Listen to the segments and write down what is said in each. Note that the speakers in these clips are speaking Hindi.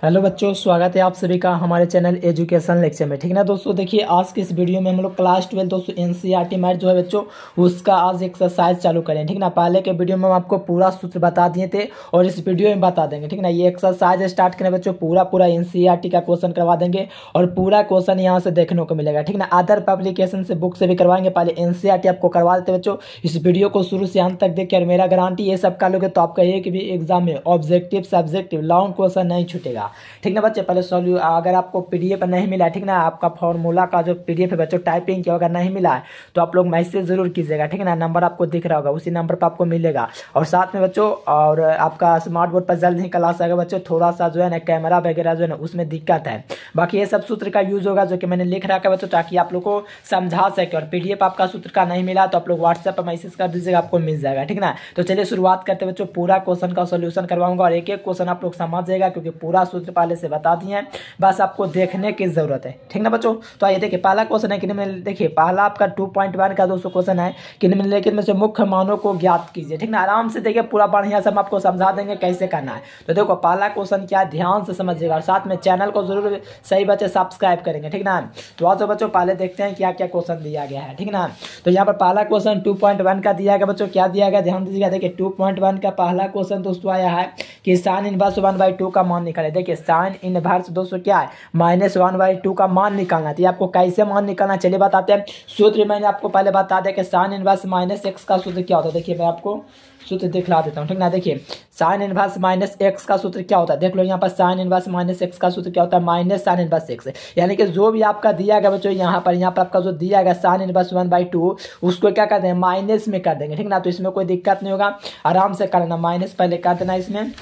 हेलो बच्चों, स्वागत है आप सभी का हमारे चैनल एजुकेशन लेक्चर में। ठीक है ना दोस्तों, देखिए आज की इस वीडियो में हम लोग क्लास 12 दोस्तों एनसीईआरटी मैथ जो है बच्चों उसका आज एक्सरसाइज चालू करें। ठीक ना, पहले के वीडियो में हम आपको पूरा सूत्र बता दिए थे और इस वीडियो में बता देंगे। ठीक ना, ये एक्सरसाइज स्टार्ट करें बच्चों, पूरा एनसीईआरटी का क्वेश्चन करवा देंगे और पूरा क्वेश्चन यहाँ से देखने को मिलेगा। ठीक ना, अदर पब्लिकेशन से बुक से भी करवाएंगे, पहले एनसीईआरटी आपको करवा देते बच्चों। इस वीडियो को शुरू से अंत तक देखिए और मेरा गारंटी ये सब कर लोगे तो आपका एक भी एग्जाम में ऑब्जेक्टिव सब्जेक्टिव लॉन्ग क्वेश्चन नहीं छूटेगा। ठीक ना बच्चे, पहले अगर आपको पीडीएफ नहीं मिला है, ठीक ना, आपका फॉर्मूला का जो पीडीएफ है बच्चों टाइपिंग किया अगर नहीं मिला है तो आप लोग मैसेज जरूर कीजिएगा। ठीक है ना, नंबर आपको दिख रहा होगा, उसी नंबर पर आपको मिलेगा। और साथ में बच्चों और आपका स्मार्ट बोर्ड पर जल्द ही क्लास आएगा बच्चों। थोड़ा सा जो है ना कैमरा वगैरह जो है ना उसमें दिक्कत है, बाकी ये सब सूत्र का यूज होगा जो कि मैंने लिख रखा है बच्चों, ताकि आप लोग को समझा सके। और पीडीएफ आपका सूत्र का नहीं मिला तो आप लोग व्हाट्सएप पर मैसेज कर दीजिएगा, आपको मिल जाएगा। ठीक ना, तो चलिए शुरुआत करते बच्चों। पूरा क्वेश्चन का सोल्यूशन करवाऊंगा और एक एक क्वेश्चन आप लोग समझ जाएगा, क्योंकि पूरा सूत्र पहले से बता दिए हैं, बस आपको देखने की जरूरत है। ठीक ना बच्चों, तो आइए देखिए पहला क्वेश्चन है कि देखिए पहला आपका 2.1 का दोस्तों क्वेश्चन है कि निम्नलिखित में से मुख्य मानों को ज्ञात कीजिए। ठीक ना, आराम से देखिए, पूरा बढ़िया से हम आपको समझा देंगे कैसे करना है। तो देखो पहला क्वेश्चन क्या, ध्यान से समझिएगा और साथ में चैनल को जरूर सही बच्चे सब्सक्राइब करेंगे। ठीक ना, तो आज बच्चों पहले देखते हैं क्या क्या क्वेश्चन दिया गया है। ठीक ना, तो यहाँ पर पहला क्वेश्चन 2.1 का दिया गया बच्चों, क्या दिया गया ध्यान दीजिएगा। देखिए 2.1 का पहला क्वेश्चन दोस्तों आया है कि साइन इनवर्स 1/2 का मान निकाले। देखिए साइन इनवर्स दोस्तों क्या है, -1/2 का मान निकालना है। तो आपको कैसे मान निकालना चलिए बताते हैं। सूत्र मैंने आपको पहले बता दिया कि साइन इनवर्स -x का सूत्र क्या होता है। देखिए मैं आपको सूत्र दिखला देता हूँ। ठीक ना, देखिए साइन इनवर्स -x का सूत्र क्या होता है, देख लो यहाँ पर साइन इनवर्स -x का सूत्र क्या होता है, माइनस साइन इनवर्स x। यानी कि जो भी आपका दिया गया बच्चों यहाँ पर आपका जो दिया गया साइन इनवर्स 1/2 उसको क्या कर देंगे, माइनस में कर देंगे। ठीक ना, तो इसमें कोई दिक्कत नहीं होगा, आराम से करना, माइनस पहले कर देना इसमें।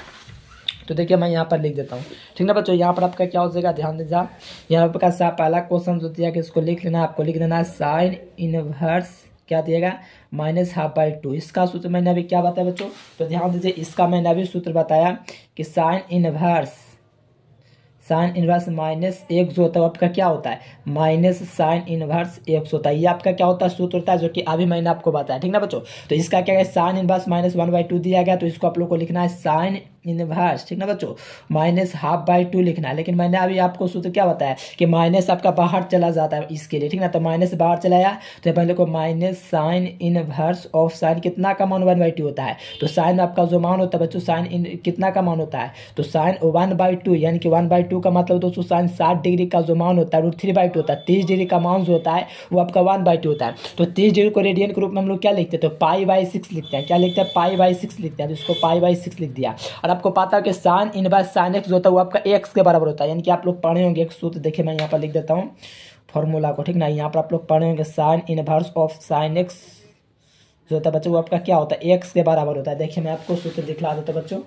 तो देखिए मैं यहाँ पर लिख देता हूँ। ठीक ना बच्चों, यहाँ पर आपका क्या हो जाएगा, ध्यान दीजिए। यहाँ पर का पहला क्वेश्चन जो दिया कि इसको लिख लेना, आपको लिख देना है साइन इनवर्स क्या दिएगा, -12/2। इसका सूत्र मैंने अभी क्या बताया बच्चों, तो ध्यान दीजिए, इसका मैंने अभी सूत्र बताया कि साइन इनवर्स -1 जो होता है आपका क्या होता है, माइनस साइन इनवर्स x होता है। ये आपका क्या होता है, सूत्र होता है जो कि अभी मैंने आपको बताया। ठीक ना बच्चों, तो इसका क्या है, साइन इनवर्स -1/2 दिया गया, तो इसको आप लोग को लिखना है साइन इनवर्स। ठीक ना बच्चों, -12/2 लिखना है। लेकिन मैंने अभी आपको सूत्र क्या बताया कि माइनस आपका बाहर चला जाता है इसके लिए। ठीक ना, तो माइनस बाहर चला आया तो पहले को minus sine inverse of sine कितना का मान 1/2 होता है। तो साइन आपका जो मान होता है बच्चों, साइन कितना का मान होता है, तो साइन 1/2 यानी कि 1/2 का मतलब दोस्तों साइन 60 डिग्री का जो मान होता है √3/2 होता है। 30 डिग्री का मान जो होता है वो आपका 1/2 होता है। तो 30 डिग्री को रेडियन के रूप में हम लोग क्या लिखते हैं, तो π/6 लिखते हैं। क्या लिखते हैं, π/6 लिखते हैं। तो इसको π/6 लिख दिया। और आपको पता है कि साइन इनवर्स साइन x जो होता है वो आपका x के बराबर होता है। यानी कि आप लोग पढ़े होंगे एक सूत्र, देखिए मैं यहाँ पर लिख देता हूँ फॉर्मूला को। ठीक ना, यहाँ पर आप लोग पढ़े होंगे sine inverse of sine x जो होता है बच्चों वो आपका क्या होता है, x के बराबर होता है। देखिए मैं आपको सूत्र दिखला देता हूँ बच्चों।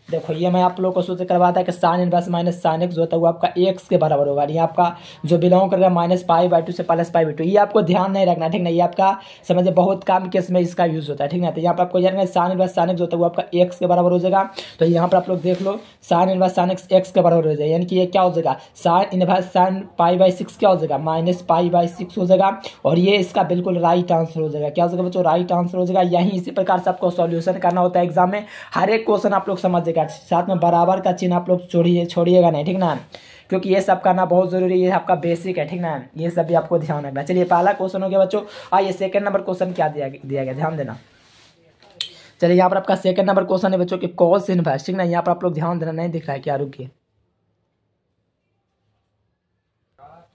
देखो ये मैं आप लोग को सूत्र करवाता है कि sine inverse minus sine x जो होता है वो आपका x के बराबर होगा। ये आपका जो बिलोंग करेगा -π/2 से +π/2, ये आपको ध्यान नहीं रखना। ठीक ना, ये आपका समझे बहुत कम केस में इसका यूज होता है। ठीक ना, तो यहाँ पर आपको यानी साइन इनवर्स साइन x जो होता है वो आपका x के बराबर हो जाएगा। तो यहाँ पर आप लोग देख लो साइन इनवर्स साइन x के बराबर हो जाएगा, यानी कि ये क्या हो जाएगा, साइन इनवर्स साइन π/6 क्या हो जाएगा, -π/6 हो जाएगा। और ये इसका बिल्कुल राइट आंसर हो जाएगा। क्या हो जाएगा बच्चों, राइट आंसर हो जाएगा। यही इसी प्रकार से आपको सॉल्यूशन करना होता है एग्जाम में। हर एक क्वेश्चन आप लोग समझ, साथ में बराबर का चिन्ह आप लोग छोड़िएगा नहीं। ठीक ना, क्योंकि ये सब करना बहुत जरूरी है, आपका बेसिक है। ठीक ना, ये सब भी आपको ध्यान रखना। चलिए पहला क्वेश्चन हो गया बच्चों। आइए सेकंड नंबर क्वेश्चन क्या दिया गया, ध्यान देना। चलिए यहाँ पर आपका सेकंड नंबर क्वेश्चन है बच्चों कि कॉस इनवर्स। ठीक ना, यहाँ पर आप लोग ध्यान देना, नहीं दिख रहा है क्या, रुकिए।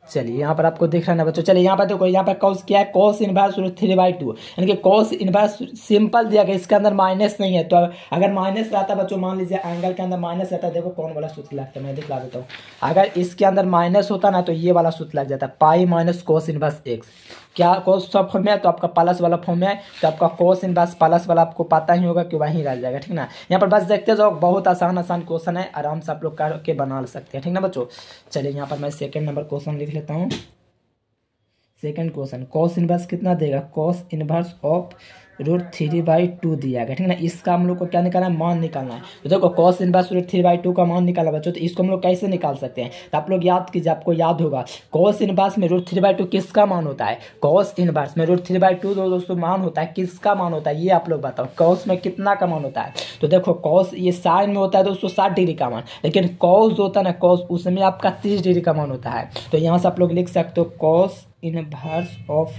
चलिए यहाँ पर आपको दिख रहा है ना बच्चों। चलिए यहाँ पर देखो, यहाँ पर कॉस क्या है, कॉस इनवर्स √3/2, यानी कि कॉस इनवर्स सिंपल दिया गया, इसके अंदर माइनस नहीं है। तो अगर माइनस रहता बच्चों, मान लीजिए एंगल के अंदर माइनस रहता है, देखो कौन वाला सूत्र लगता है, मैं दिखला देता हूँ। अगर इसके अंदर माइनस होता ना तो ये वाला सूत्र लग जाता है, π - cos इनवर्स x। क्या कॉस सब फॉर्म में है तो आपका प्लस वाला फॉर्म में है, तो आपका कॉस इनवर्स प्लस वाला आपको पता ही होगा कि वहीं रह जाएगा। ठीक ना, यहाँ पर बस देखते जाओ, बहुत आसान क्वेश्चन है, आराम से आप लोग करके बना सकते हैं। ठीक ना बच्चों, चलिए यहाँ पर मैं सेकंड नंबर क्वेश्चन लिख लेता हूँ। सेकंड क्वेश्चन, कॉस इनवर्स कितना देगा, कॉस इनवर्स ऑफ √3/2 दिया गया, ठीक है ना। इसका हम लोग को क्या निकालना है, मान निकालना है। तो देखो cos इनवर्स √3/2 का मान निकाला बच्चों, तो इसको हम लोग कैसे निकाल सकते हैं, तो आप लोग याद कीजिए, आपको याद होगा cos इनवर्स में √3/2 किसका मान होता है, cos इनवर्स में √3/2 दोस्तों मान होता है, किसका मान होता है ये आप लोग बताओ, cos में कितना का मान होता है। तो देखो cos ये साइन में होता है दोस्तों 60 डिग्री का मान, लेकिन cos जो होता है ना, cos उसमें आपका 30 डिग्री का मान होता है। तो यहाँ से आप लोग लिख सकते हो cos इनवर्स ऑफ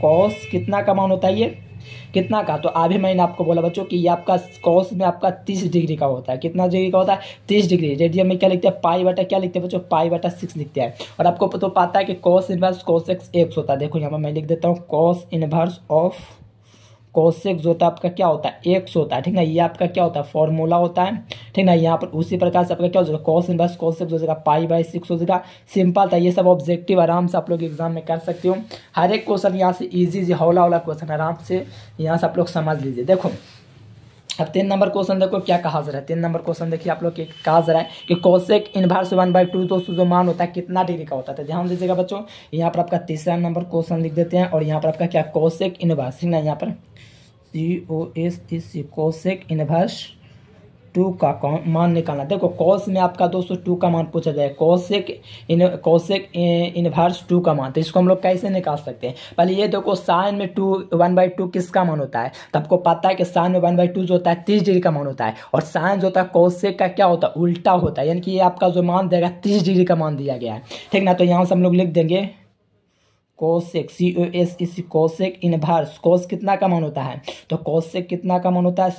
cos कितना का मान होता है, ये कितना का, तो अभी मैंने आपको बोला बच्चों कि ये आपका cos में आपका 30 डिग्री का होता है। कितना डिग्री का होता है, 30 डिग्री। रेडियन में क्या लिखते हैं, पाई/, क्या लिखते हैं बच्चों, पाई/6 लिखते हैं। और आपको तो पता है कि cos इनवर्स cos x होता है। देखो यहाँ पर मैं लिख देता हूँ cos inverse of cos x होता है आपका क्या होता है, x होता है, ठीक ना। ये आपका क्या होता है, फॉर्मूला होता है, ठीक ना। यहाँ पर उसी प्रकार से आपका क्या हो जाएगा, cos इनवर्स cos x हो जाएगा पाई/6 हो जाएगा। सिंपल था, ये सब ऑब्जेक्टिव आराम से आप लोग एग्जाम में कर सकते हो। हर एक क्वेश्चन यहाँ से इजी हौला क्वेश्चन आराम से यहाँ से आप लोग समझ लीजिए। देखो अब 3 नंबर क्वेश्चन देखो क्या कहा जा रहा है। 3 नंबर क्वेश्चन देखिए आप लोग कहा जा रहा है कि cosec इनवर्स 1/2 दोस्तों जो मान होता है कितना डिग्री का होता है। तो ध्यान दीजिएगा बच्चों, यहाँ पर आपका तीसरा नंबर क्वेश्चन लिख देते हैं, और यहाँ पर आपका क्या cosec इनवर्स, ठीक ना, यहाँ पर cosec इनवर्स 2 का मान निकालना। देखो cos में आपका दोस्तों 2 का मान पूछा जाए, cosec इनवर्स 2 का मान, तो इसको हम लोग कैसे निकाल सकते हैं। पहले ये देखो साइन में 1/2 किसका मान होता है, तो आपको पता है कि साइन में 1/2 जो होता है 30 डिग्री का मान होता है, और साइन जो होता है cosec का क्या होता है, उल्टा होता है, यानी कि ये आपका जो मान देगा 30 डिग्री का मान दिया गया है, ठीक ना। तो यहाँ से हम लोग लिख देंगे cosec cosec इनवर्स cos कितना का मान होता है, तो cosec कितना का मान होता है,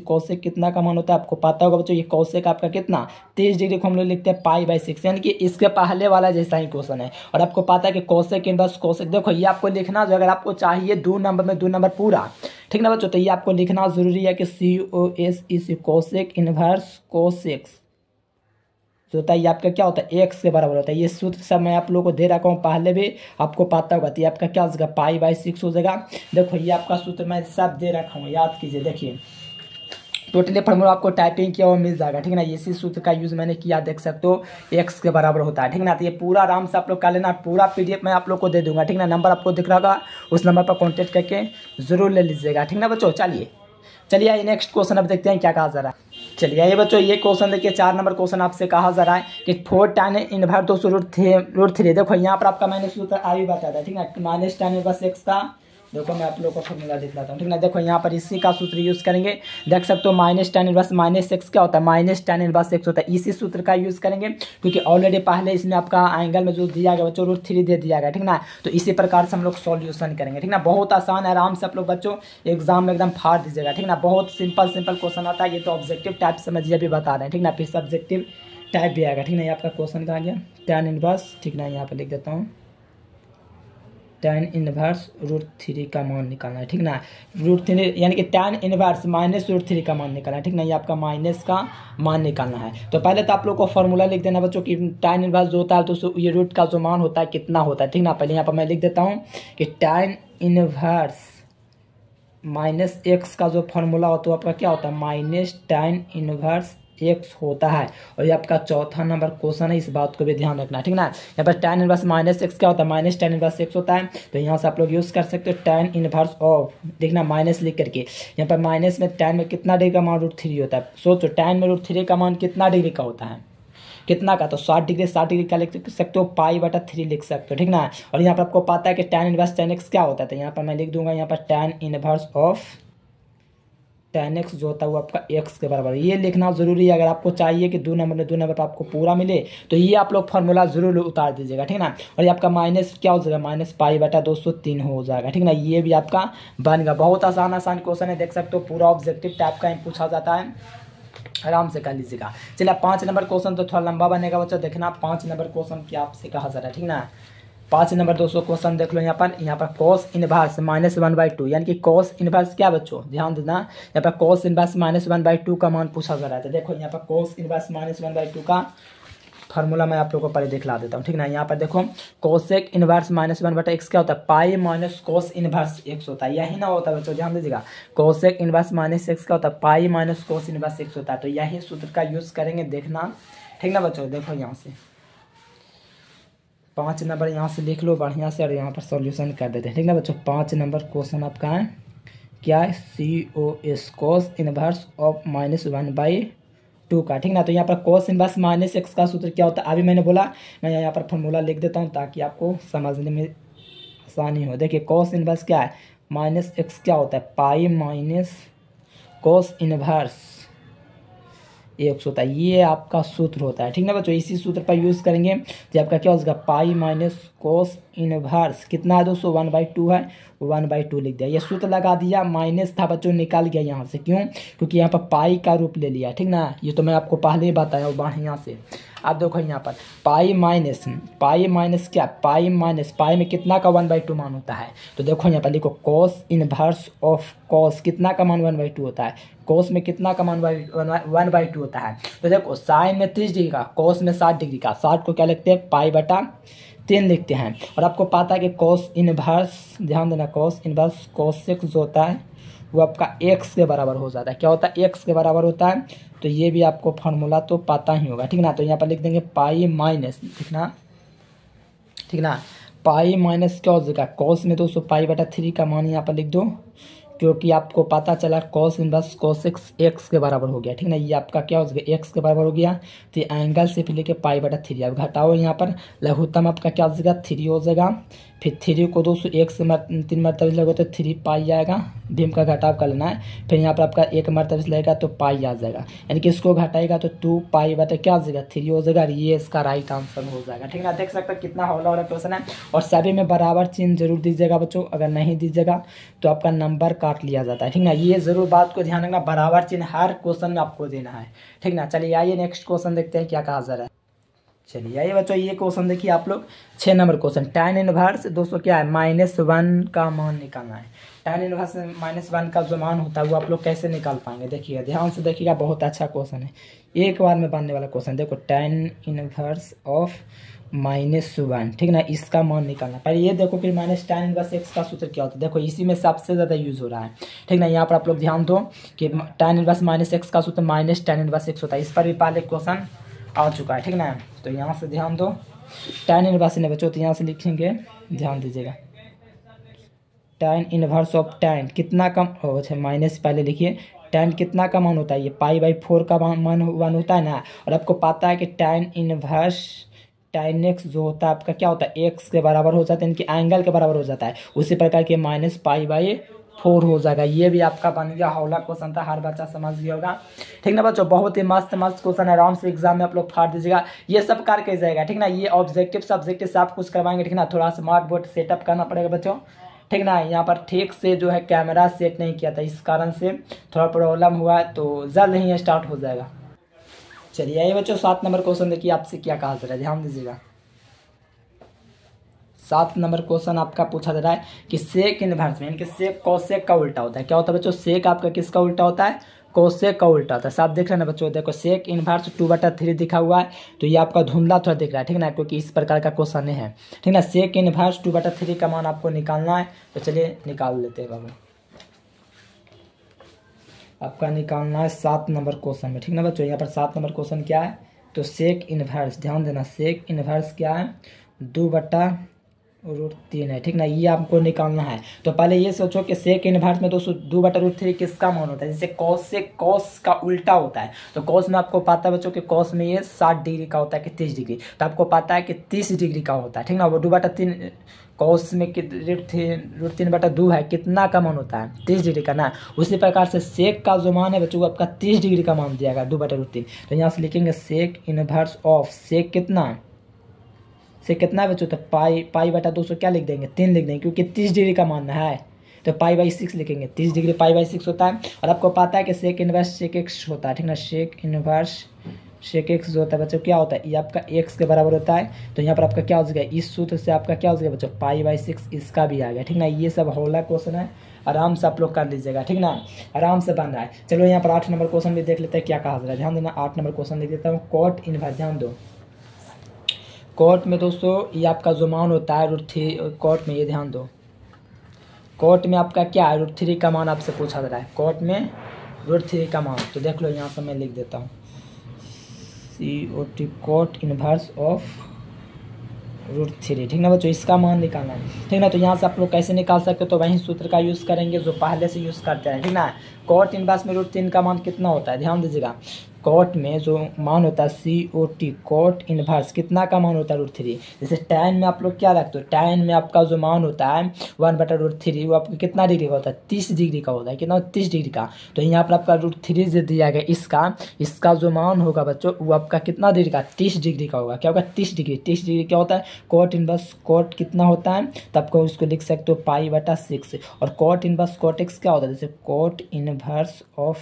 cosec कितना का मान होता है, आपको पता होगा बच्चों, ये cosec आपका कितना 30 डिग्री को हम लोग लिखते हैं पाई/6, यानी कि इसके पहले वाला जैसा ही क्वेश्चन है। और आपको पता है कि cosec इनवर्स cosec, देखो ये आपको लिखना जो, अगर आपको चाहिए 2 नंबर में 2 नंबर पूरा, ठीक ना बच्चों, तो ये आपको लिखना जरूरी है कि cosec इनवर्स cosec जो होता है ये आपका क्या होता है, x के बराबर होता है। ये सूत्र सब मैं आप लोगों को दे रखा हूँ पहले भी, आपको पता होगा। तो ये आपका क्या हो जाएगा, पाई/6 हो जाएगा। देखो ये आपका सूत्र मैं सब दे रखा हूँ, याद कीजिए। देखिए टोटली फॉर्मूला आपको टाइपिंग किया हुआ मिल जाएगा, ठीक ना। इसी सूत्र का यूज मैंने किया, देख सकते हो x के बराबर होता है, ठीक ना। तो ये पूरा आराम से आप लोग कर लेना, पूरा PDF मैं आप लोग को दे दूंगा, ठीक ना। नंबर आपको दिख रहा होगा, उस नंबर पर कॉन्टेक्ट करके जरूर ले लीजिएगा, ठीक ना बच्चों। चलिए ये नेक्स्ट क्वेश्चन अब देखते हैं क्या कहा जा रहा है। चलिए ये बच्चों ये क्वेश्चन देखिए, 4 नंबर क्वेश्चन आपसे कहा जा रहा है कि 4 tan इनवर्स 200√3। देखो यहाँ पर आपका मैंने सूत्र आगे बताया था, ठीक ना, -tan इनवर्स x का। देखो मैं आप लोगों को फॉर्मूला दिखलाता हूँ, ठीक ना। देखो यहाँ पर इसी का सूत्र यूज करेंगे, देख सकते हो -tan इनवर्स -x क्या होता है, -tan इनवर्स x होता है। इसी सूत्र का यूज करेंगे, क्योंकि ऑलरेडी पहले इसमें आपका एंगल में जो दिया गया बच्चों √3 दे दिया गया, ठीक ना। तो इसी प्रकार से हम लोग सॉल्यूशन करेंगे, ठीक ना। बहुत आसान है, आराम से आप लोग बच्चों एग्जाम में एकदम फाड़ दीजिएगा, ठीक ना। बहुत सिंपल क्वेश्चन आता है। ये तो ऑब्जेक्टिव टाइप समझिए अभी बता रहे हैं, ठीक ना, फिर सब्जेक्टिव टाइप भी आएगा, ठीक ना। ये आपका क्वेश्चन कहा गया tan इनवर्स, ठीक ना, यहाँ पर लिख देता हूँ tan इनवर्स √3 का मान निकालना है, ठीक ना। √3 यानी कि tan इनवर्स -√3 का मान निकालना है, ठीक ना। ये आपका माइनस का मान निकालना है। तो पहले तो आप लोग को फॉर्मूला लिख देना बच्चों कि tan इनवर्स जो होता है तो ये रूट का जो मान होता है कितना होता है, ठीक ना। पहले यहाँ पर मैं लिख देता हूँ कि tan इनवर्स -x का जो फॉर्मूला होता है आपका क्या होता है, -tan इनवर्स x होता है। और ये आपका चौथा नंबर क्वेश्चन है, इस बात को भी ध्यान रखना, ठीक ना। यहाँ पर tan इनवर्स -x क्या होता है, -tan इनवर्स x होता है। तो यहाँ से आप लोग यूज कर सकते हो tan इनवर्स ऑफ, देखना माइनस लिख करके, यहाँ पर माइनस में tan में कितना डिग्री का मान √3 होता है। सोचो tan में √3 का मान कितना डिग्री का होता है, कितना का, तो 60 डिग्री का लिख सकते हो, पाई/3 लिख सकते हो, ठीक ना। और यहाँ पर आपको पता है कि tan इनवर्स tan x क्या होता है, तो यहाँ पर मैं लिख दूंगा यहाँ पर tan inverse of tan x जो होता है वो आपका x के बराबर। ये लिखना जरूरी है, अगर आपको चाहिए कि 2 नंबर में 2 नंबर पर आपको पूरा मिले, तो ये आप लोग फॉर्मूला जरूर उतार दीजिएगा, ठीक ना। और ये आपका माइनस क्या हो जाएगा, -पाई/203 हो जाएगा, ठीक ना। ये भी आपका बनेगा। बहुत आसान क्वेश्चन है, देख सकते हो पूरा ऑब्जेक्टिव टाइप का ही पूछा जाता है, आराम से कर लीजिएगा। चलिए 5 नंबर क्वेश्चन तो थोड़ा लंबा बनेगा बच्चों, देखना 5 नंबर क्वेश्चन क्या आपसे कहा जा रहा है, ठीक ना। 5 नंबर दोस्तों क्वेश्चन देख लो। यहाँ पर cos इनवर्स -1/2, यानी कि cos इनवर्स क्या बच्चों, ध्यान देना, यहाँ पर cos इनवर्स -1/2 का मान पूछा जा रहा है। तो देखो यहाँ पर cos इनवर्स -1/2 का फार्मूला मैं आप लोगों को पहले दिखला देता हूँ, ठीक ना। यहाँ पर देखो cosec इनवर्स -1/x क्या होता है, pi minus cos inverse x होता है, यही ना होता है बच्चों, ध्यान दीजिएगा। cosec इनवर्स -x क्या होता है, pi minus cos inverse x होता है। तो यही सूत्र का यूज करेंगे, देखना, ठीक ना बच्चों। देखो यहाँ से 5 नंबर यहाँ से लिख लो बढ़िया से, और यहाँ पर सॉल्यूशन कर देते हैं, ठीक ना बच्चों। 5 नंबर क्वेश्चन आपका है क्या है COS कॉस इनवर्स ऑफ -1/2 का, ठीक ना। तो यहाँ पर कॉस इनवर्स -x का सूत्र क्या होता है, अभी मैंने बोला, मैं यहाँ पर फॉर्मूला लिख देता हूँ ताकि आपको समझने में आसानी हो। देखिए कॉस इनवर्स क्या है, -x क्या होता है, pi minus cos inverse x होता है, ये आपका सूत्र होता है, ठीक ना बच्चों। इसी सूत्र पर यूज़ करेंगे तो आपका क्या हो जाएगा, पाई माइनस कॉस इनवर्स कितना है दोस्तों, 1/2 है, 1/2 लिख दिया। ये सूत्र लगा दिया, माइनस था बच्चों निकाल गया यहाँ से, क्यों, क्योंकि यहाँ पर पाई का रूप ले लिया, ठीक ना। ये तो मैं आपको पहले ही बताया हूँ बढ़िया से। अब देखो यहाँ पर पाई माइनस क्या, पाई में कितना का 1/2 मान होता है, तो देखो यहाँ पर लिखो कॉस इनवर्स ऑफ कॉस कितना का मान 1/2 होता है, कॉस में कितना का मान 1/2 होता है। तो देखो साइन में 30 डिग्री का, कॉस में 60 डिग्री का, 60 को क्या लिखते हैं, π/3 लिखते हैं। और आपको पता है कि कॉस इनवर्स, ध्यान देना, कॉस इनवर्स cos जो होता है वो आपका x के बराबर हो जाता है, क्या होता है, x के बराबर होता है। तो ये भी आपको फार्मूला तो पता ही होगा, ठीक ना। तो यहाँ पर लिख देंगे पाई माइनस, ठीक ना, पाई माइनस क्या हो जाएगा, कॉस में 200π/3 का मान यहाँ पर लिख दो, क्योंकि आपको पता चला कॉस इनवर्स cos x के बराबर हो गया, ठीक ना। ये आपका क्या हो जाएगा, x के बराबर हो गया, तो एंगल से फिर लेके π/3। अब घटाओ यहाँ पर, लघुत्तम आपका क्या हो जाएगा, 3 हो जाएगा। फिर 3 को 1 से 3 मरतबे लगो तो 3π आएगा, भीम का घटाव कर लेना है। फिर यहाँ पर आपका 1 मरतबे से लगेगा तो पाई आ जाएगा, यानी कि इसको घटाएगा तो 2π/, क्या हो जाएगा, 3 हो जाएगा। ये इसका राइट आंसर हो जाएगा, ठीक ना। देख सकते हैं कितना हौला वाला क्वेश्चन है। और सभी में बराबर चिन्ह जरूर दीजिएगा बच्चों, अगर नहीं दीजिएगा तो आपका नंबर काट लिया जाता है, ठीक ना। ये जरूर बात को ध्यान रखना, बराबर चिन्ह हर क्वेश्चन में आपको देना है, ठीक ना। चलिए आइए नेक्स्ट क्वेश्चन देखते हैं क्या कहा जा रहा है। चलिए आइए बच्चों, ये क्वेश्चन देखिए आप लोग, 6 नंबर क्वेश्चन। tan इनवर्स दोस्तों क्या है, -1 का मान निकालना है। tan इनवर्स -1 का जो मान होता है वो आप लोग कैसे निकाल पाएंगे, देखिएगा ध्यान से देखिएगा, बहुत अच्छा क्वेश्चन है, एक बार में बनने वाला क्वेश्चन। देखो tan इनवर्स ऑफ -1, ठीक ना, इसका मान निकालना। पहले ये देखो फिर tan इनवर्स x का सूत्र क्या होता है, देखो इसी में सबसे ज़्यादा यूज हो रहा है, ठीक ना। यहाँ पर आप लोग ध्यान दो कि tan इनवर्स -x का सूत्र tan इनवर्स x होता है, इस पर भी पहले क्वेश्चन आ चुका है, ठीक ना। तो यहाँ से ध्यान दो, tan इनवर्स ने बच्चों, तो यहाँ से लिखेंगे, ध्यान दीजिएगा, tan इनवर्स ऑफ tan कितना कम, अच्छा माइनस पहले लिखिए, tan कितना का मान होता है, ये π/4 का मान 1 होता है ना। और आपको पता है कि tan इनवर्स tan x जो होता है आपका क्या होता है, x के बराबर हो जाता है, इनके एंगल के बराबर हो जाता है, उसी प्रकार के -π/4 हो जाएगा। ये भी आपका बन गया हौला क्वेश्चन था, हर बच्चा समझ गया होगा, ठीक ना बच्चों। बहुत ही मस्त क्वेश्चन है, आराम से एग्जाम में आप लोग फाड़ दीजिएगा, ये सब करके जाएगा, ठीक ना। ये ऑब्जेक्टिव सब्जेक्टिव सब कुछ करवाएंगे, ठीक ना। थोड़ा स्मार्ट बोर्ड सेटअप करना पड़ेगा बच्चों, ठीक ना। यहाँ पर ठीक से जो है कैमरा सेट नहीं किया था, इस कारण से थोड़ा प्रॉब्लम हुआ, तो जल्द ही स्टार्ट हो जाएगा। चलिए आइए बच्चों, 7 नंबर क्वेश्चन देखिए, आपसे क्या कहा जा रहा है, ध्यान दीजिएगा। 7 नंबर क्वेश्चन आपका पूछा जा रहा है कि सेक इनवर्स में, यानी कि सेक कॉसेक का उल्टा होता है, क्या होता है बच्चों, सेक आपका किसका उल्टा होता है, कोसेक का उल्टा होता है। साफ देख रहे हैं ना बच्चों, देखो सेक इनवर्स 2/3 दिखा हुआ है, तो ये आपका धुंधला थोड़ा दिख रहा है, ठीक ना, क्योंकि इस प्रकार का क्वेश्चन है, ठीक ना। सेक इनवर्स 2/3 का मान आपको निकालना है, तो चलिए निकाल लेते हैं बाबू। आपका निकालना है 7 नंबर क्वेश्चन में, ठीक ना बच्चों। यहाँ पर 7 नंबर क्वेश्चन क्या है, तो सेक इनवर्स, ध्यान देना, सेक इनवर्स क्या है, 2/√3 है, ठीक ना। ये आपको निकालना है। तो पहले ये सोचो कि सेक इनवर्स में 2/√3 किसका मान होता है, जैसे कॉस से कॉस का उल्टा होता है, तो कॉस में आपको पता है बच्चों कि कॉस में ये 60 डिग्री का होता है कि 30 डिग्री, तो आपको पता है कि 30 डिग्री का होता है, ठीक ना। वो 2/3 कॉस में √3/2 है, कितना का मान होता है, 30 डिग्री का ना। उसी प्रकार से सेक का जो मान है बच्चों, आपका 30 डिग्री का मान दिया गया 2/3। तो यहाँ से लिखेंगे सेक इनवर्स ऑफ सेक कितना, से कितना है बच्चों, तो π/200 क्या लिख देंगे, 3 लिख देंगे, क्योंकि 30 डिग्री का मानना है, तो π/6 लिखेंगे, 30 डिग्री π/6 होता है। और आपको पता है कि सेक इनवर्स सेक एक्स होता है, ठीक ना। सेक इनवर्स सेक एक्स जो होता है बच्चों क्या होता है, ये आपका x के बराबर होता है, तो यहाँ पर आपका क्या हो जाएगा, इस सूत्र से आपका क्या हो जाएगा बच्चों, π/6 इसका भी आ गया, ठीक ना। ये सब हौला क्वेश्चन है, आराम से आप लोग कर लीजिएगा, ठीक ना, आराम से बन रहा है। चलो यहाँ पर 8 नंबर क्वेश्चन भी देख लेते हैं क्या कहा जा रहा है, ध्यान देना। 8 नंबर क्वेश्चन लिख देता हूँ, कॉट इनवर्स, ध्यान दो। कोट में दोस्तों ये आपका जो मान होता है √3, कोट में ये ध्यान दो, कोट में आपका क्या है, √3 का मान आपसे पूछा जा रहा है, कोट में √3 का मान। तो देख लो यहाँ से मैं लिख देता हूँ, COT कोट इनवर्स ऑफ √3, ठीक ना बच्चों, इसका मान निकालना है, ठीक ना। तो यहाँ से आप लोग कैसे निकाल सकते हो, तो वही सूत्र का यूज़ करेंगे जो पहले से यूज़ करते हैं, ठीक ना। कॉट इनवर्स में √3 का मान कितना होता है, ध्यान दीजिएगा। कॉट में जो मान होता है COT, कॉट इनवर्स कितना का मान होता है √3। जैसे tan में आप लोग क्या रखते हो, tan में आपका जो मान होता है 1/√3, वो आपको कितना डिग्री का होता है, 30 डिग्री का होता है, कितना 30 डिग्री का। तो यहाँ पर आपका √3 जो दिया गया इसका जो मान होगा बच्चों वो आपका कितना डिग्री का, 30 डिग्री का होगा। क्या होगा, 30 डिग्री। 30 डिग्री क्या होता है, कॉट इनवर्स कॉट कितना होता है, तो आपको उसको लिख सकते हो π/6। और कॉट इनवर्स कॉट x क्या होता है, जैसे cot inverse of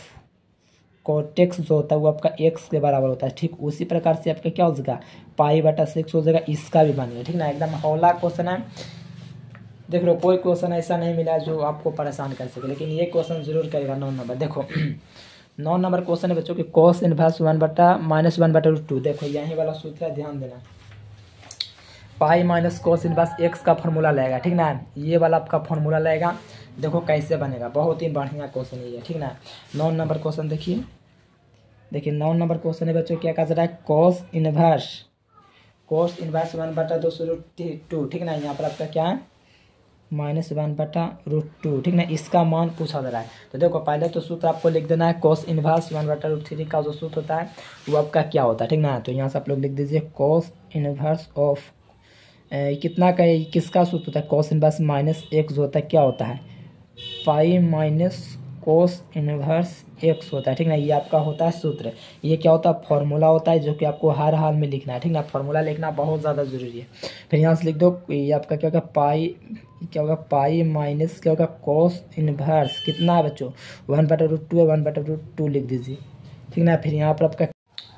cot x जो होता है वो आपका x के बराबर होता है, ठीक। उसी प्रकार से आपका क्या हो जाएगा, π/6 हो जाएगा, इसका भी बनेगा, ठीक ना। एकदम हौला क्वेश्चन है। देख लो, कोई क्वेश्चन ऐसा नहीं मिला जो आपको परेशान कर सके, लेकिन ये क्वेश्चन जरूर करेगा 9 नंबर। देखो 9 नंबर क्वेश्चन है बच्चों कि cos इनवर्स -1/√2। देखो यही वाला सूत्र है, ध्यान देना। Pi minus cos inverse x का फॉर्मूला लगेगा, ठीक ना। ये वाला आपका फॉर्मूला लगेगा। देखो कैसे बनेगा, बहुत ही बढ़िया क्वेश्चन है ये, ठीक ना। 9 नंबर क्वेश्चन देखिए 9 नंबर क्वेश्चन है बच्चों, क्या कहा जा रहा है, cos इनवर्स 1/2√2, ठीक ना। यहाँ पर आपका क्या है, -1/√2, ठीक ना। इसका मान पूछा जा रहा है। तो देखो पहले तो सूत्र आपको लिख देना है, cos इनवर्स 1/√3 का जो सूत्र होता है वो आपका क्या होता है, ठीक ना। तो यहाँ से आप लोग लिख दीजिए cos इनवर्स ऑफ कितना का, किसका सूत्र होता है, cos इनवर्स -x जो होता है क्या होता है, pi minus cos inverse x होता है, ठीक ना। ये आपका होता है सूत्र। ये क्या होता है, फॉर्मूला होता है जो कि आपको हर हाल में लिखना है, ठीक ना। फॉर्मूला लिखना बहुत ज़्यादा ज़रूरी है। फिर यहाँ से लिख दो, ये आपका क्या होगा, पाई माइनस क्या होगा, cos इनवर्स कितना है बच्चों, 1/√2 है, 1/√2 लिख दीजिए, ठीक ना। फिर यहाँ पर आपका,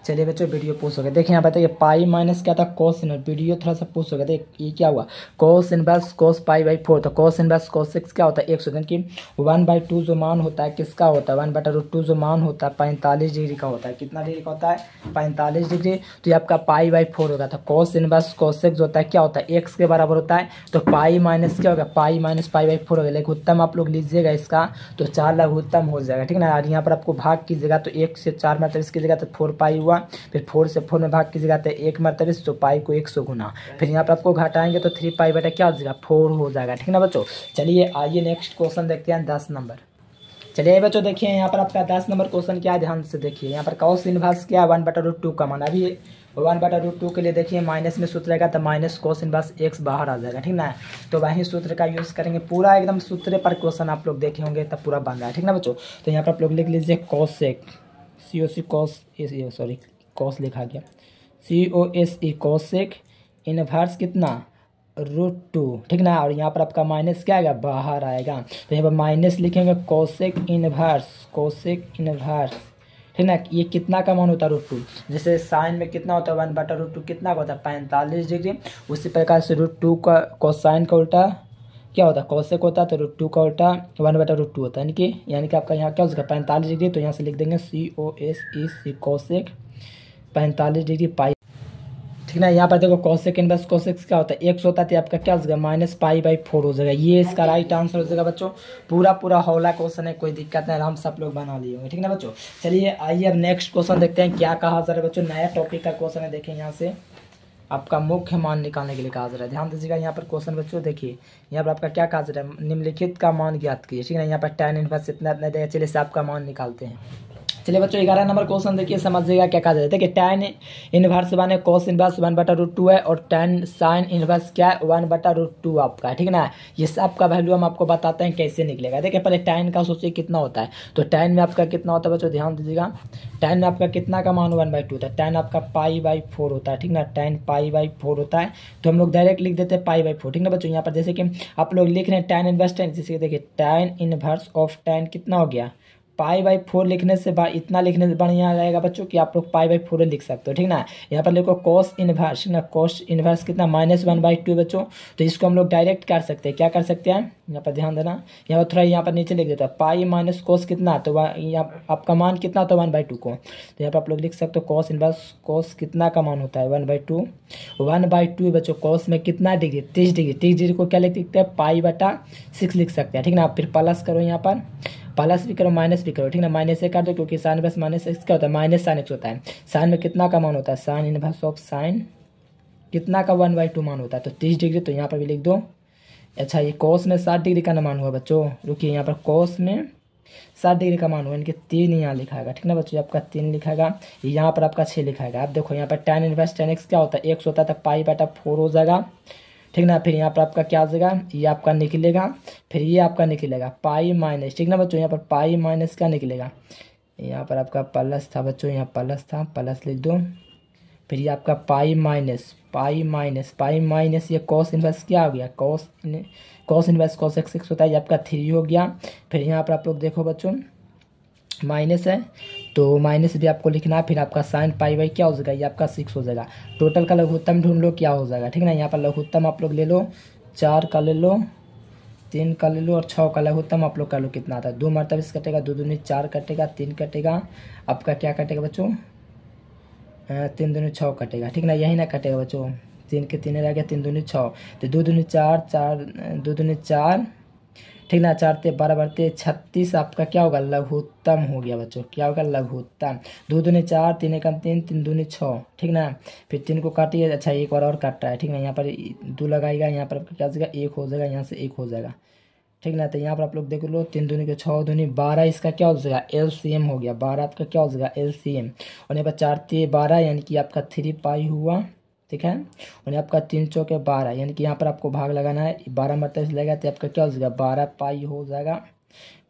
चलिए बच्चों वीडियो पूछ हो गया। देखिए यहाँ बताइए पाई माइनस क्या था, cos इनवर्स। वीडियो थोड़ा सा पूछ हो गया, देखिए ये क्या हुआ, cos इनवर्स cos π/4। तो cos इनवर्स cos x क्या होता है, 100, यानी कि 1/2 जो मान होता है किसका होता है, 1/√2 जो मान होता है 45 डिग्री का होता है। कितना डिग्री का होता है, 45 डिग्री। तो ये आपका π/4 होगा। तो cos इनवर्स cos x जो होता है क्या होता है, x के बराबर होता है। तो पाई माइनस क्या होगा, पाई माइनस π/4 होगा। लघुत्तम आप लोग लीजिएगा इसका, तो 4 लघुत्तम हो जाएगा, ठीक ना। और यहाँ पर आपको भाग कीजिएगा तो 1 से 4 मतलब कीजिएगा तो 4 पाई हुआ। फिर 4 से 4 में भाग कीजिएगा तो 1 मरतबे, तो पाई को 100 गुना। फिर यहाँ पर आपको घटाएंगे तो 3 पाई बटा क्या हो जाएगा, 4 हो जाएगा, ठीक ना बच्चों। चलिए आइए नेक्स्ट क्वेश्चन देखते हैं 10 नंबर। चलिए बच्चों देखिए यहाँ पर आपका 10 नंबर क्वेश्चन क्या है, ध्यान से देखिए। यहाँ पर cos इनवर्स क्या है, 1/√2 का मान। अभी 1/√2 के लिए देखिए माइनस में सूत्र रहेगा तो माइनस cos इनवर्स x बाहर आ जाएगा, ठीक ना। तो वही सूत्र का यूज़ करेंगे, पूरा एकदम सूत्र पर क्वेश्चन आप लोग देखे होंगे तब पूरा बन रहा है, ठीक ना बच्चों। तो यहाँ पर आप लोग लिख लीजिए cos लिखा गया, cos इनवर्स कितना, √2, ठीक ना। और यहाँ पर आपका माइनस क्या आएगा, बाहर आएगा। तो यहाँ पर माइनस लिखेंगे cosec इनवर्स, ठीक ना। ये कितना का मान होता है, √2। जैसे साइन में कितना होता है, 1/√2 कितना का होता है, 45 डिग्री। उसी प्रकार से √2 का कोसाइन का उल्टा क्या होता है, cosec होता है। तो √2 का उल्टा 1/√2 होता है, यानी कि आपका यहाँ क्या हो सकता है, 45 डिग्री। तो यहाँ से लिख देंगे cosec 45 डिग्री पाई, ठीक ना। यहाँ पर देखो cosec इनवर्स cosec क्या होता है, x होता है, तो आपका क्या हो जाएगा, -π/4 हो जाएगा। ये इसका राइट आंसर हो जाएगा बच्चों। पूरा हौला क्वेश्चन है, कोई दिक्कत नहीं, आराम से आप लोग बना लिए होंगे, ठीक ना बच्चों। चलिए आइए अब नेक्स्ट क्वेश्चन देखते हैं क्या कहा जा रहा है बच्चों। नया टॉपिक का क्वेश्चन है, देखें यहाँ से आपका मुख्य मान निकालने के लिए कहा जा रहा है। ध्यान दीजिएगा यहाँ पर क्वेश्चन बच्चों, देखिए यहाँ पर आपका क्या कहा जा रहा है, निम्नलिखित का मान ज्ञात कीजिए, ठीक है। यहाँ पर tan इनवर्स इतना देगा, चलिए से आपका मान निकालते हैं। चलिए बच्चों 11 नंबर क्वेश्चन देखिए, समझिएगा क्या कहा जाता है। देखिए tan इनवर्स बने cos इनवर्स 1/√2 है, और tan sin इनवर्स क्या है, 1/√2 आपका है, ठीक ना। ये सब का वैल्यू हम आपको बताते हैं कैसे निकलेगा। देखिए पहले tan का सोचिए कितना होता है, तो tan में आपका कितना होता है बच्चों, ध्यान दीजिएगा। tan में आपका कितना का मान 1/2 होता है, tan आपका π/4 होता है, ठीक ना। tan π/4 होता है, तो हम लोग डायरेक्ट लिख देते हैं π/4, ठीक ना बच्चों। यहाँ पर जैसे कि आप लोग लिख रहे हैं tan इनवर्स tan, जैसे देखिए tan इनवर्स ऑफ tan कितना हो गया, π/4 लिखने से इतना लिखने से बढ़िया रहेगा बच्चों कि आप लोग π/4 लिख सकते हो, ठीक ना। यहाँ पर देखो cos इनवर्स ना, cos इनवर्स कितना -1/2 बच्चों। तो इसको हम लोग डायरेक्ट कर सकते हैं, क्या कर सकते हैं, यहाँ पर ध्यान देना। यहाँ पर थोड़ा यहाँ पर नीचे लिख देता है पाई माइनस cos कितना, तो यहाँ आपका मान कितना होता है 1/2 को। तो यहाँ पर आप लोग लिख सकते हो cos इनवर्स cos कितना का मान होता है 1/2 बच्चों। cos में कितना डिग्री, 30 डिग्री। 30 डिग्री को क्या लिख सकते हैं, π/6 लिख सकते हैं, ठीक ना। फिर प्लस करो, यहाँ पर प्लस भी करो माइनस भी करो, ठीक ना। माइनस से कर दो क्योंकि साइन बस -x क्या होता है, -sin x होता है। साइन में कितना का मान होता है, साइन इनवर्स ऑफ साइन कितना का 1/2 मान होता है, तो 30 डिग्री, तो यहाँ पर भी लिख दो। अच्छा, ये कॉस में 60 डिग्री का ना मान हुआ बच्चों, रुकिए, यहाँ पर कॉस में 60 डिग्री का मान हुआ, इनके 3 यहाँ लिखाएगा, ठीक ना बच्चों, आपका 3 लिखाएगा, यहाँ पर आपका 6 लिखाएगा। आप देखो यहाँ पर tan इनवर्स tan x क्या होता है, x होता है, तो π/4 हो जाएगा, ठीक ना। फिर यहाँ पर आपका क्या हो जाएगा, ये आपका निकलेगा, फिर ये आपका निकलेगा पाई माइनस, ठीक ना बच्चों, यहाँ पर पाई माइनस क्या निकलेगा, यहाँ पर आपका प्लस था बच्चों, यहाँ प्लस था, प्लस लिख दो। फिर ये आपका पाई माइनस ये कॉस इनवर्स क्या हो गया, कॉस इनवर्स cos x होता है, ये आपका 3 हो गया। फिर यहाँ पर आप लोग देखो बच्चों माइनस है, तो माइनस भी आपको लिखना है। फिर आपका साइन पाई क्या हो जाएगा, ये आपका 6 हो जाएगा। टोटल का लघुत्तम ढूंढ लो क्या हो जाएगा, ठीक ना। यहाँ पर लघुत्तम आप लोग ले लो, 4 का ले लो, 3 का ले लो और 6 का लघुत्तम आप लोग कर लो कितना आता है। 2 मरतबा से कटेगा, 2 दूनी 4 कटेगा, 3 कटेगा, आपका क्या कटेगा बच्चों, 3 दूनी 6 कटेगा, ठीक ना, यही ना कटेगा बच्चों, 3 के 3 रह गया, 3 दूनी 6, तो 2 दूनी 4, 2 दूनी 4, ठीक ना, 4 ते 12 बढ़ते 36, आपका क्या होगा, लघुत्तम हो गया बच्चों, क्या होगा, लघुत्तम। 2 दूनी 4, 3 एकम 3, 3 दूनी 6, ठीक ना। फिर 3 को काटिए, अच्छा एक बार और काट रहा है, ठीक ना, यहाँ पर 2 लगाएगा, यहाँ पर आपका क्या हो जाएगा, 1 हो जाएगा, यहाँ से 1 हो जाएगा, ठीक ना। तो यहाँ पर आप लोग देख लो, 3 दूनी के 6 दूनी 12, इसका क्या हो जाएगा, LCM हो गया, 12 आपका क्या हो जाएगा, LCM। और यहाँ पर 4 ते 12 यानी कि आपका 3 पाई हुआ, ठीक है। और आपका 3 चौके 12 यानी कि यहाँ पर आपको भाग लगाना है, 12 मरतबा से लगेगा तो आपका क्या हो जाएगा, 12 पाई हो जाएगा।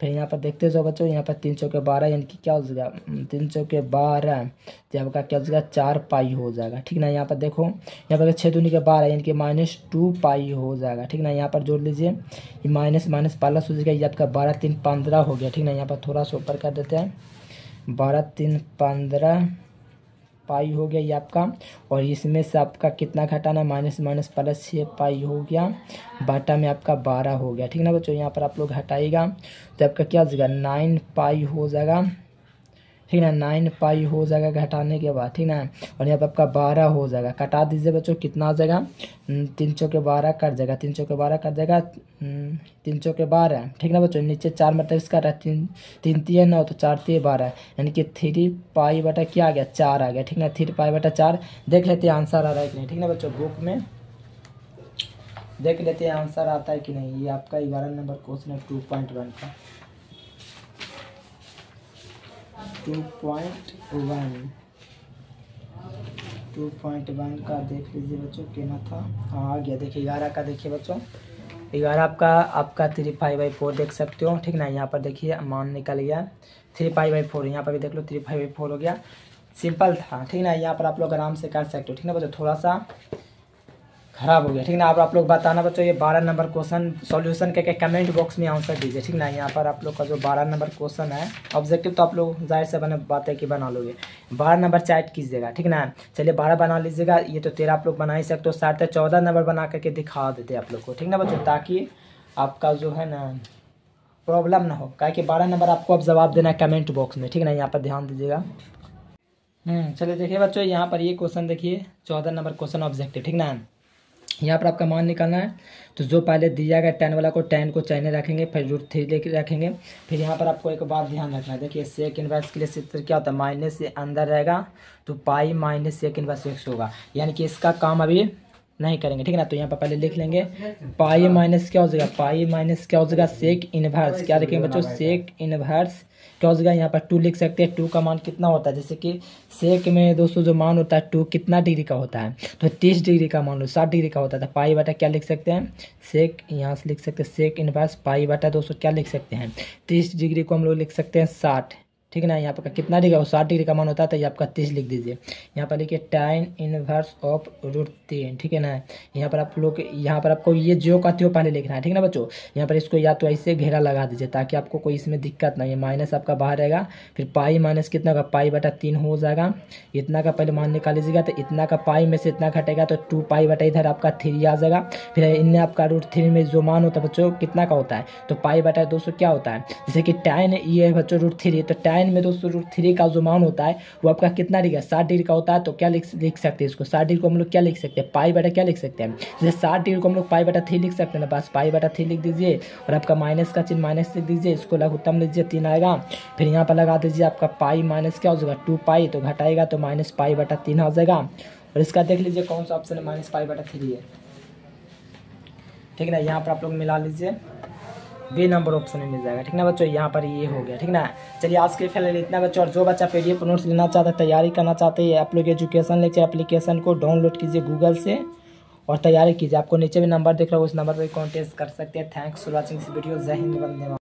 फिर यहाँ पर देखते जाओ बच्चों, यहाँ पर 3 चौके 12 यानी कि क्या हो जाएगा, 3 चौके 12, तो आपका क्या हो जाएगा, 4 पाई हो जाएगा, ठीक ना। यहाँ पर देखो, यहाँ पर 6 दूनी के 12 यानी कि -2 पाई हो जाएगा, ठीक ना। यहाँ पर जोड़ लीजिए, ये माइनस माइनस प्लस हो जाएगा, ये आपका 12 3 15 हो गया, ठीक ना। यहाँ पर थोड़ा सा ऊपर कर देते हैं, 12 3 15 पाई हो गया ये आपका। और इसमें से आपका कितना घटाना, माइनस माइनस प्लस 6 पाई हो गया, बाटा में आपका 12 हो गया, ठीक ना बच्चों। यहाँ पर आप लोग हटाइएगा तो आपका क्या हो जाएगा, 9 पाई हो जाएगा, ठीक ना, 9 पाई हो जाएगा घटाने के बाद, ठीक ना। और यहाँ पर आपका 12 हो जाएगा, कटा दीजिए बच्चों, कितना आ जाएगा, 3 चौके 12 कट जाएगा, 3 चौके 12 कट जाएगा, 3 चौके 12, ठीक ना बच्चों। नीचे 4 मतलब इसका रहा, 3 3 9, तो 4 3 12 यानी कि 3 पाई बटा क्या आ गया, 4 आ गया, ठीक ना। 3 पाई बटा 4 देख लेते हैं आंसर आ रहा है कि नहीं, ठीक ना बच्चों। बुक में देख लेते हैं आंसर आता है कि नहीं। ये आपका 11 नंबर क्वेश्चन है 2.1 का, 2.1 का देख लीजिए बच्चों, कितना था, हाँ आ गया, देखिए 11 का देखिए बच्चों, 11 आपका 3 पाई/4 देख सकते हो, ठीक ना। यहाँ पर देखिए मान निकल गया 3 पाई/4, यहाँ पर भी देख लो 3 पाई/4 हो गया, सिंपल था, ठीक ना। यहाँ पर आप लोग आराम से कर सकते हो, ठीक ना बच्चों। थोड़ा सा खराब हो गया, ठीक ना। अब आप लोग बताना बच्चों, ये 12 नंबर क्वेश्चन सॉल्यूशन करके कमेंट बॉक्स में आंसर दीजिए, ठीक ना। यहाँ पर आप लोग का जो 12 नंबर क्वेश्चन है ऑब्जेक्टिव, तो आप लोग जाहिर से बने बात है कि बना लोगे, 12 नंबर चैट कीजिएगा, ठीक ना। चलिए 12 बना लीजिएगा, ये तो 13 आप लोग बना ही सकते हो, 7 14 नंबर बना करके दिखा देते आप लोग को, ठीक ना बच्चों, ताकि आपका जो है ना प्रॉब्लम ना हो, क्या कि 12 नंबर आपको अब जवाब देना है कमेंट बॉक्स में, ठीक ना। यहाँ पर ध्यान दीजिएगा। चलिए देखिए बच्चों, यहाँ पर ये क्वेश्चन देखिए 14 नंबर क्वेश्चन ऑब्जेक्टिव, ठीक ना। यहाँ पर आपका मान निकालना है, तो जो पहले दिया गया tan वाला को tan को चाइने रखेंगे, फिर √3 लेके रखेंगे। फिर यहाँ पर आपको एक बात ध्यान रखना है, देखिए सेक इनवर्स के लिए सूत्र क्या होता है, माइनस से अंदर रहेगा तो pi minus sec inverse x होगा, यानी कि इसका काम अभी नहीं करेंगे, ठीक है ना। तो यहाँ पर पहले लिख लेंगे पाई माइनस क्या हो जाएगा, पाई माइनस क्या हो जाएगा, सेक इनवर्स क्या लिखेंगे बच्चों, सेक इनवर्स क्या हो जाएगा, यहाँ पर 2 लिख सकते हैं। 2 का मान कितना होता है, जैसे कि सेक में दोस्तों जो मान होता है 2 कितना डिग्री का होता है, तो 30 डिग्री का मान लो, 60 डिग्री का होता है, तो पाई बटा क्या लिख सकते हैं, सेक, यहाँ से लिख सकते हैं सेक इनवर्स पाई बटा दोस्तों क्या लिख सकते हैं, 30 डिग्री को हम लोग लिख सकते हैं 60, ठीक है ना। यहाँ पर कितना डिग्री का, 60 डिग्री का मान होता है, तो ये आपका 30 लिख दीजिए। यहाँ पर लिखिए tan इनवर्स ऑफ √3, ठीक है ना। यहाँ पर आप लोग, यहाँ पर आपको ये जो कहते हो पहले लिखना है, ठीक है ना बच्चों। यहाँ पर इसको या तो ऐसे घेरा लगा दीजिए ताकि आपको कोई इसमें दिक्कत ना, ये माइनस आपका बाहर रहेगा, फिर पाई माइनस कितना का, पाई बटा 3 हो जाएगा, इतना का पहले मान निकाल लीजिएगा, तो इतना का पाई में से इतना घटेगा तो 2 पाई बटा इधर आपका 3 आ जाएगा। फिर इनमें आपका √3 में जो मान होता है बच्चों कितना का होता है, तो पाई बटा दोस्तों क्या होता है, जैसे कि tan ये है बच्चों √3, तो tan में दोस्तों √3 का जो मान होता है वो आपका कितना डिग्री, 60 डिग्री का होता है, तो क्या लिख सकते हैं इसको, 60 डिग्री को हम लोग क्या लिख सकते हैं, पाई बटा क्या लिख सकते हैं, जैसे 60 डिग्री को हम लोग पाई बटा 3 लिख सकते हैं ना, बस पाई बटा 3 लिख दीजिए, और आपका माइनस का चिन्ह माइनस लिख दीजिए, इसको लघुत्तम लीजिए 3 आएगा। फिर यहाँ पर लगा दीजिए आपका पाई माइनस क्या हो जाएगा 2 पाई, तो घटाएगा तो माइनस पाई बटा 3 आ जाएगा। और इसका देख लीजिए कौन सा ऑप्शन है, -π/3 है। ठीक है ना, यहाँ पर आप लोग मिला लीजिए, बी नंबर ऑप्शन में मिल जाएगा। ठीक ना बच्चों, यहाँ पर ये हो गया। ठीक ना, चलिए आज के फिलहाल इतना बच्चों। और जो बच्चा PDF नोट्स लेना चाहता है, तैयारी करना चाहते हैं, आप लोग एजुकेशन लेक्चर एप्लीकेशन को डाउनलोड कीजिए गूगल से और तैयारी कीजिए। आपको नीचे भी नंबर दिख रहा है, उस नंबर पर कॉन्टेक्ट कर सकते हैं। Thanks for watching this video. जय हिंद, वंदे मातरम।